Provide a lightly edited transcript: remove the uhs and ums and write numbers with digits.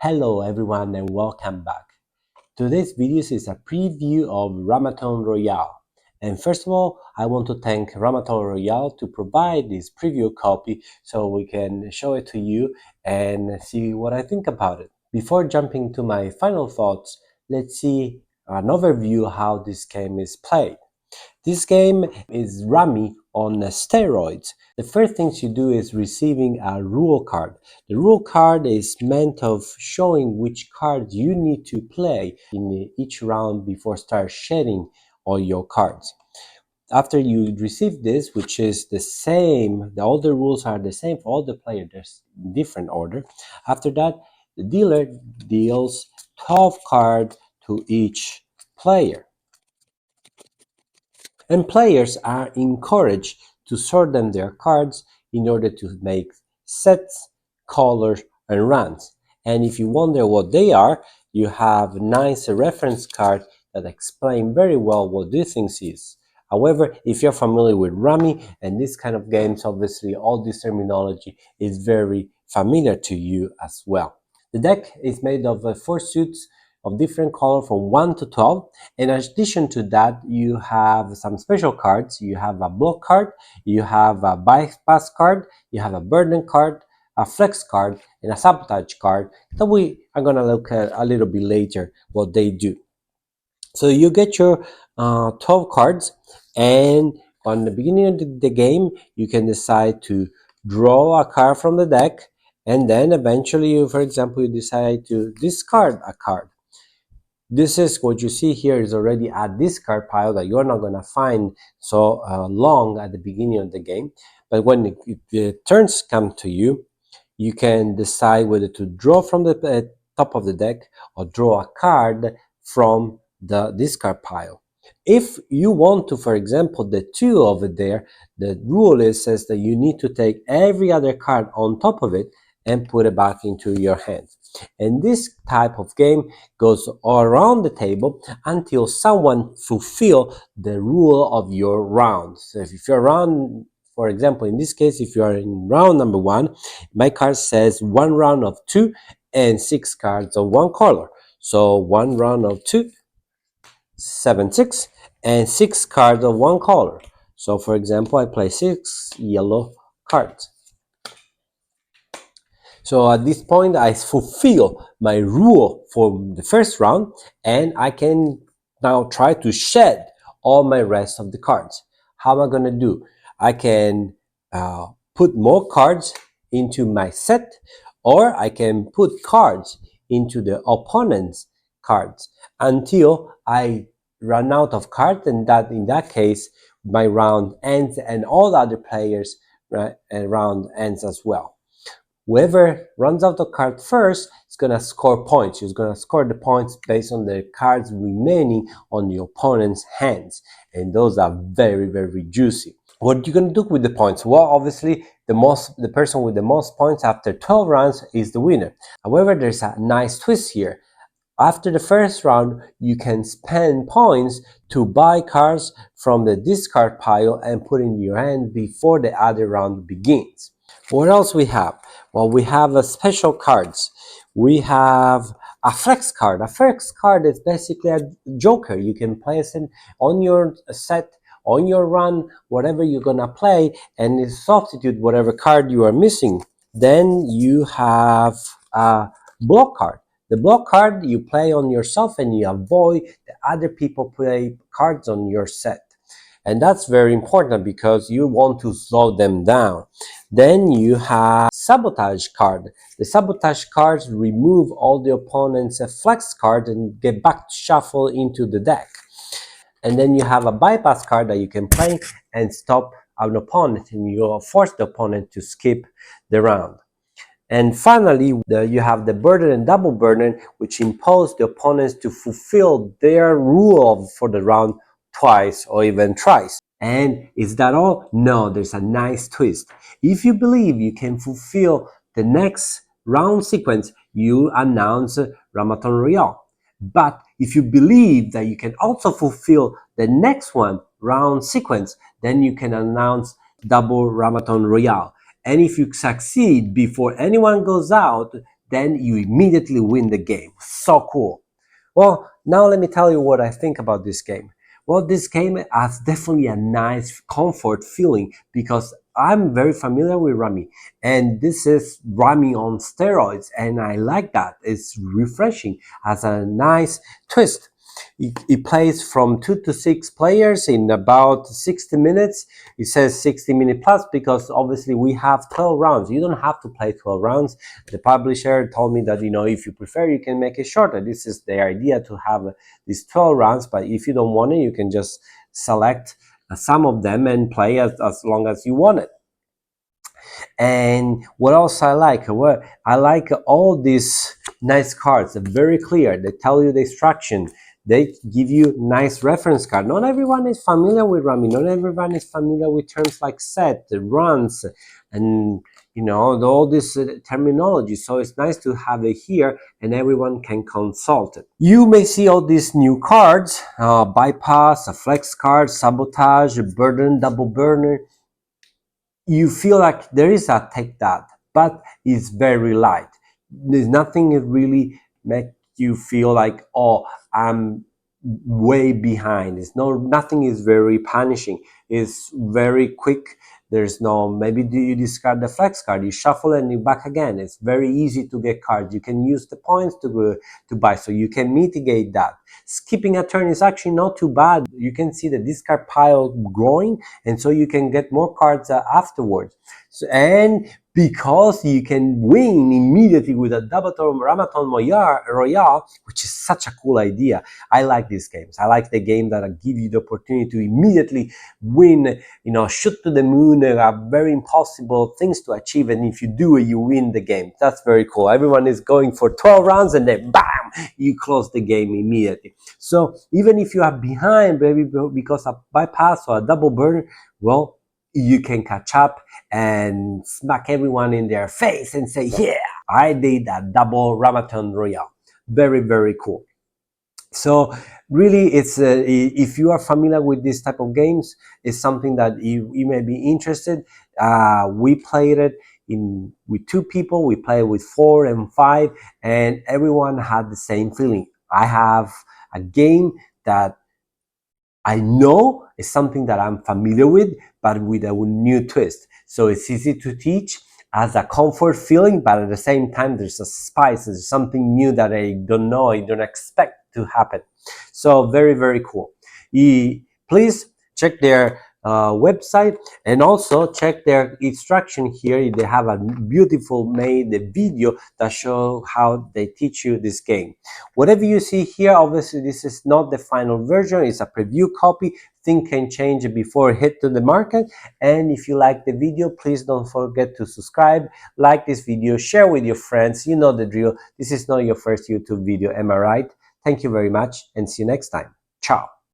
Hello everyone and welcome back. Today's video is a preview of Rummathon Royal. And first of all, I want to thank Rummathon Royal to provide this preview copy so we can show it to you and see what I think about it. Before jumping to my final thoughts, let's see an overview how this game is played. This game is Rummy on steroids. The first things you do is receiving a rule card. The rule card is meant of showing which cards you need to play in each round before start shedding all your cards. After you receive this, which is the same, all the rules are the same for all the players, there's different order. After that, the dealer deals 12 cards to each player. And players are encouraged to sort them their cards in order to make sets, colors, and runs. And if you wonder what they are, you have nice reference cards that explain very well what these things is. However, if you're familiar with Rummy and this kind of games, obviously all this terminology is very familiar to you as well. The deck is made of 4 suits of different color from 1 to 12. In addition to that, you have some special cards. You have a block card, you have a bypass card, you have a burden card, a flex card, and a sabotage card that we are going to look at a little bit later what they do. So you get your 12 cards, and on the beginning of the game, you can decide to draw a card from the deck, and then eventually, for example, you decide to discard a card. This is what you see here is already a discard pile that you're not going to find so long at the beginning of the game. But when the turns come to you, you can decide whether to draw from the top of the deck or draw a card from the discard pile. If you want to, for example, the 2 over there, the rule says that you need to take every other card on top of it and put it back into your hand. And this type of game goes all around the table until someone fulfill the rule of your round. So if you're round, for example, in this case, if you are in round number 1, my card says 1 round of 2 and 6 cards of 1 color. So 1 round of 2, 7, 6, and 6 cards of 1 color. So for example, I play 6 yellow cards. So at this point, I fulfill my rule for the first round, and I can now try to shed all my rest of the cards. How am I going to do? I can put more cards into my set, or I can put cards into the opponent's cards until I run out of cards, and that in that case, my round ends and all the other players' round ends as well. Whoever runs out of cards first is going to score points. He's going to score the points based on the cards remaining on the opponent's hands. And those are very, very juicy. What are you going to do with the points? Well, obviously, the person with the most points after 12 rounds is the winner. However, there's a nice twist here. After the first round, you can spend points to buy cards from the discard pile and put in your hand before the other round begins. What else we have? Well, we have special cards. We have a flex card. A flex card is basically a joker. You can place it on your set, on your run, whatever you're gonna play, and substitute whatever card you are missing. Then you have a block card. The block card you play on yourself and you avoid the other people play cards on your set. And that's very important because you want to slow them down. Then you have sabotage card. The sabotage cards remove all the opponent's flex cards and get back shuffle into the deck. And then you have a bypass card that you can play and stop an opponent, and you force the opponent to skip the round. And finally, you have the burden and double burden, which impose the opponents to fulfill their rule for the round twice or even thrice. And is that all? No, there's a nice twist. If you believe you can fulfill the next round sequence, you announce Rummathon Royal. But if you believe that you can also fulfill the next one round sequence, then you can announce double Rummathon Royal. And if you succeed before anyone goes out, then you immediately win the game. So cool. Well, now let me tell you what I think about this game. Well, this game has definitely a nice comfort feeling because I'm very familiar with Rummy, and this is Rummy on steroids, and I like that. It's refreshing, has a nice twist. It plays from 2 to 6 players in about 60 minutes. It says 60-minute plus because obviously we have 12 rounds. You don't have to play 12 rounds. The publisher told me that, if you prefer, you can make it shorter. This is the idea, to have these 12 rounds, but if you don't want it, you can just select some of them and play as long as you want it. And what else I like? Well, I like all these nice cards. They're very clear. They tell you the instruction. They give you nice reference card. Not everyone is familiar with Rummy. Not everyone is familiar with terms like set, runs, and all this terminology. So it's nice to have it here, and everyone can consult it. You may see all these new cards: bypass, a flex card, sabotage, burden, double burner. You feel like there is a take that, but it's very light. There's nothing that really make you feel like, oh, I'm way behind. It's nothing is very punishing. It's very quick. There's no, maybe you discard the flex card, you shuffle and you back again. It's very easy to get cards. You can use the points to buy, so you can mitigate that. Skipping a turn is actually not too bad. You can see the discard pile growing, and so you can get more cards afterwards. So, and because you can win immediately with a double Rummathon Royal, which is such a cool idea. I like these games. I like the game that give you the opportunity to immediately win, shoot to the moon. There are very impossible things to achieve, and if you do it, you win the game. That's very cool. Everyone is going for 12 rounds, and then bam, you close the game immediately. So even if you are behind, maybe because of bypass or a double burn, well, you can catch up and smack everyone in their face and say, yeah, I did a double Rummathon Royal. Very, very cool. So really, it's if you are familiar with this type of games, it's something that you may be interested. We played it with 2 people. We played with 4 and 5, and everyone had the same feeling. I have a game that I know is something that I'm familiar with, but with a new twist. So it's easy to teach, as a comfort feeling, but at the same time, there's a spice. There's something new that I don't know, I don't expect to happen. So very, very cool. Please check their website, and also check their instruction here. They have a beautiful made video that show how they teach you this game. Whatever you see here, obviously this is not the final version. It's a preview copy. Things can change before it hit to the market. And if you like the video, please don't forget to subscribe, like this video, share with your friends. You know the drill. This is not your first YouTube video, am I right? Thank you very much, and see you next time. Ciao.